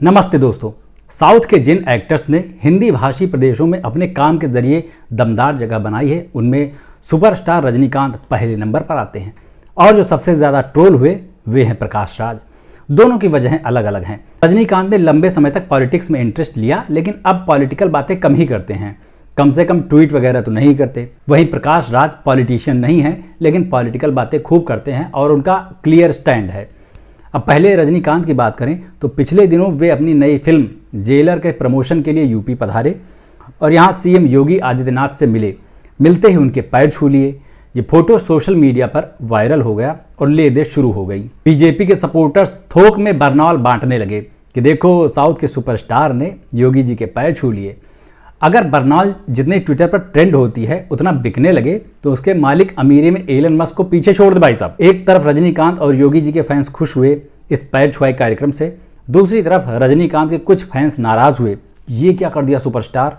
नमस्ते दोस्तों। साउथ के जिन एक्टर्स ने हिंदी भाषी प्रदेशों में अपने काम के जरिए दमदार जगह बनाई है, उनमें सुपरस्टार रजनीकांत पहले नंबर पर आते हैं और जो सबसे ज़्यादा ट्रोल हुए वे हैं प्रकाश राज। दोनों की वजहें अलग अलग हैं। रजनीकांत ने लंबे समय तक पॉलिटिक्स में इंटरेस्ट लिया, लेकिन अब पॉलिटिकल बातें कम ही करते हैं, कम से कम ट्वीट वगैरह तो नहीं करते। वहीं प्रकाश राज पॉलिटिशियन नहीं है, लेकिन पॉलिटिकल बातें खूब करते हैं और उनका क्लियर स्टैंड है। अब पहले रजनीकांत की बात करें तो पिछले दिनों वे अपनी नई फिल्म जेलर के प्रमोशन के लिए यूपी पधारे और यहाँ सीएम योगी आदित्यनाथ से मिले। मिलते ही उनके पैर छू लिए। ये फोटो सोशल मीडिया पर वायरल हो गया और ले दे शुरू हो गई। बीजेपी के सपोर्टर्स थोक में बरनौल बांटने लगे कि देखो साउथ के सुपरस्टार ने योगी जी के पैर छू लिए। अगर बरनौल जितने ट्विटर पर ट्रेंड होती है उतना बिकने लगे तो उसके मालिक अमीरी में एलन मस्क को पीछे छोड़ दे भाई साहब। एक तरफ रजनीकांत और योगी जी के फैंस खुश हुए इस पैर छुआई कार्यक्रम से, दूसरी तरफ रजनीकांत के कुछ फैंस नाराज हुए। ये क्या कर दिया सुपरस्टार,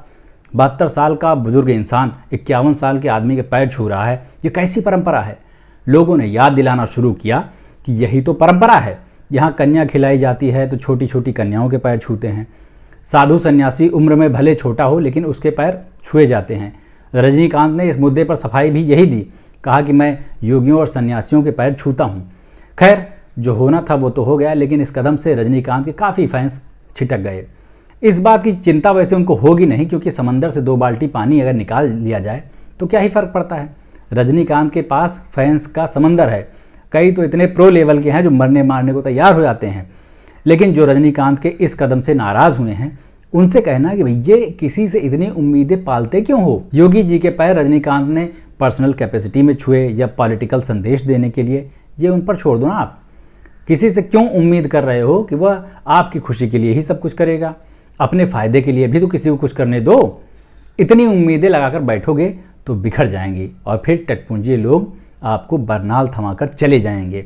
72 साल का बुजुर्ग इंसान 51 साल के आदमी के पैर छू रहा है, ये कैसी परंपरा है। लोगों ने याद दिलाना शुरू किया कि यही तो परंपरा है। यहाँ कन्या खिलाई जाती है तो छोटी छोटी कन्याओं के पैर छूते हैं। साधु सन्यासी उम्र में भले छोटा हो लेकिन उसके पैर छुए जाते हैं। रजनीकांत ने इस मुद्दे पर सफाई भी यही दी, कहा कि मैं योगियों और सन्यासियों के पैर छूता हूँ। खैर, जो होना था वो तो हो गया, लेकिन इस कदम से रजनीकांत के काफ़ी फैंस छिटक गए। इस बात की चिंता वैसे उनको होगी नहीं, क्योंकि समंदर से 2 बाल्टी पानी अगर निकाल लिया जाए तो क्या ही फ़र्क पड़ता है। रजनीकांत के पास फैंस का समंदर है। कई तो इतने प्रो लेवल के हैं जो मरने मारने को तैयार हो जाते हैं। लेकिन जो रजनीकांत के इस कदम से नाराज़ हुए हैं उनसे कहना कि भैया किसी से इतनी उम्मीदें पालते क्यों हो। योगी जी के पैर रजनीकांत ने पर्सनल कैपेसिटी में छुए या पॉलिटिकल संदेश देने के लिए, ये उन पर छोड़ दो ना। आप किसी से क्यों उम्मीद कर रहे हो कि वह आपकी खुशी के लिए ही सब कुछ करेगा। अपने फ़ायदे के लिए भी तो किसी को कुछ करने दो। इतनी उम्मीदें लगाकर बैठोगे तो बिखर जाएंगी और फिर टटपुंजे लोग आपको बरनाल थमाकर चले जाएंगे।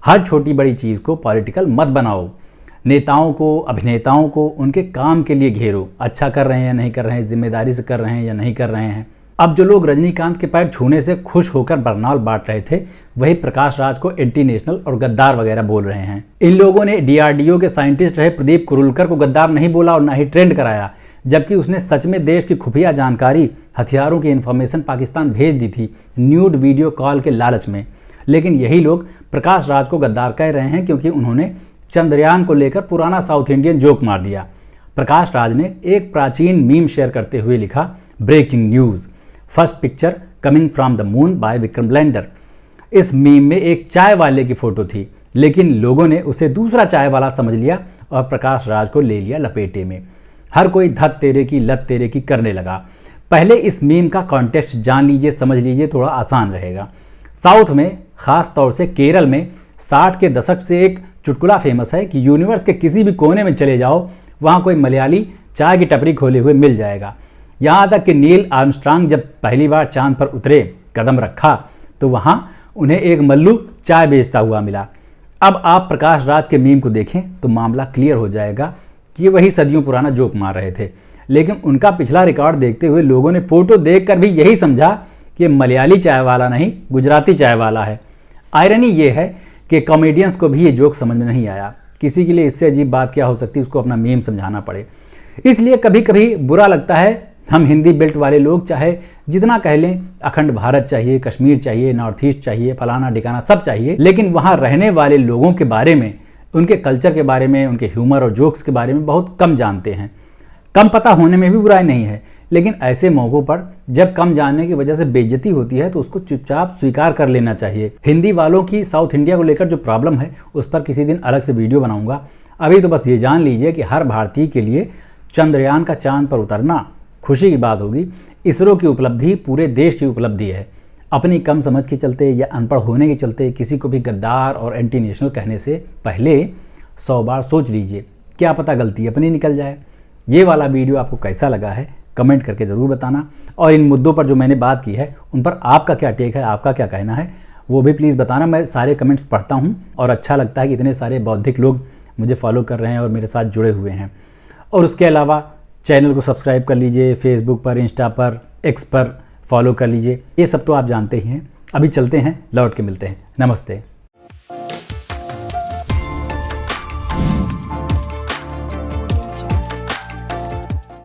हर छोटी बड़ी चीज़ को पॉलिटिकल मत बनाओ। नेताओं को, अभिनेताओं को उनके काम के लिए घेरो। अच्छा कर रहे हैं या नहीं कर रहे हैं, जिम्मेदारी से कर रहे हैं या नहीं कर रहे हैं। अब जो लोग रजनीकांत के पैर छूने से खुश होकर बरनाल बांट रहे थे, वही प्रकाश राज को एंटी नेशनल और गद्दार वगैरह बोल रहे हैं। इन लोगों ने डीआरडीओ के साइंटिस्ट रहे प्रदीप कुरुलकर को गद्दार नहीं बोला और ना ही ट्रेंड कराया, जबकि उसने सच में देश की खुफिया जानकारी, हथियारों की इन्फॉर्मेशन पाकिस्तान भेज दी थी न्यूड वीडियो कॉल के लालच में। लेकिन यही लोग प्रकाश राज को गद्दार कह रहे हैं क्योंकि उन्होंने चंद्रयान को लेकर पुराना साउथ इंडियन जोक मार दिया। प्रकाश राज ने एक प्राचीन मीम शेयर करते हुए लिखा, breaking news, first picture coming from the moon by Vikram lander. इस मीम में एक चाय वाले की फोटो थी, लेकिन लोगों ने उसे दूसरा चाय वाला समझ लिया और प्रकाश राज को ले लिया लपेटे में। हर कोई धत तेरे की लत तेरे की करने लगा। पहले इस मीम का कॉन्टेक्स्ट जान लीजिए, समझ लीजिए, थोड़ा आसान रहेगा। साउथ में, ख़ास तौर से केरल में 60 के दशक से एक चुटकुला फेमस है कि यूनिवर्स के किसी भी कोने में चले जाओ, वहाँ कोई मलयाली चाय की टपरी खोले हुए मिल जाएगा। यहाँ तक कि नील आर्मस्ट्रांग जब पहली बार चांद पर उतरे, कदम रखा, तो वहाँ उन्हें एक मल्लू चाय बेचता हुआ मिला। अब आप प्रकाश राज के मीम को देखें तो मामला क्लियर हो जाएगा कि ये वही सदियों पुराना जोक मार रहे थे। लेकिन उनका पिछला रिकॉर्ड देखते हुए लोगों ने फोटो देखकर भी यही समझा कि मलयाली चाय वाला नहीं, गुजराती चाय वाला है। आयरनी ये है कि कॉमेडियंस को भी ये जोक समझ में नहीं आया। किसी के लिए इससे अजीब बात क्या हो सकती है, उसको अपना मीम समझाना पड़े। इसलिए कभी कभी बुरा लगता है। हम हिंदी बेल्ट वाले लोग चाहे जितना कह लें अखंड भारत चाहिए, कश्मीर चाहिए, नॉर्थ ईस्ट चाहिए, फलाना ठिकाना सब चाहिए, लेकिन वहाँ रहने वाले लोगों के बारे में, उनके कल्चर के बारे में, उनके ह्यूमर और जोक्स के बारे में बहुत कम जानते हैं। कम पता होने में भी बुराई नहीं है, लेकिन ऐसे मौक़ों पर जब कम जानने की वजह से बेइज्जती होती है तो उसको चुपचाप स्वीकार कर लेना चाहिए। हिंदी वालों की साउथ इंडिया को लेकर जो प्रॉब्लम है उस पर किसी दिन अलग से वीडियो बनाऊंगा। अभी तो बस ये जान लीजिए कि हर भारतीय के लिए चंद्रयान का चांद पर उतरना खुशी की बात होगी। इसरो की उपलब्धि पूरे देश की उपलब्धि है। अपनी कम समझ के चलते या अनपढ़ होने के चलते किसी को भी गद्दार और एंटी नेशनल कहने से पहले 100 बार सोच लीजिए, क्या पता गलती अपनी निकल जाए। ये वाला वीडियो आपको कैसा लगा है कमेंट करके ज़रूर बताना, और इन मुद्दों पर जो मैंने बात की है उन पर आपका क्या टेक है, आपका क्या कहना है, वो भी प्लीज़ बताना। मैं सारे कमेंट्स पढ़ता हूँ और अच्छा लगता है कि इतने सारे बौद्धिक लोग मुझे फॉलो कर रहे हैं और मेरे साथ जुड़े हुए हैं। और उसके अलावा चैनल को सब्सक्राइब कर लीजिए, फेसबुक पर, इंस्टा पर, एक्स पर फॉलो कर लीजिए। ये सब तो आप जानते ही हैं। अभी चलते हैं, लौट के मिलते हैं। नमस्ते।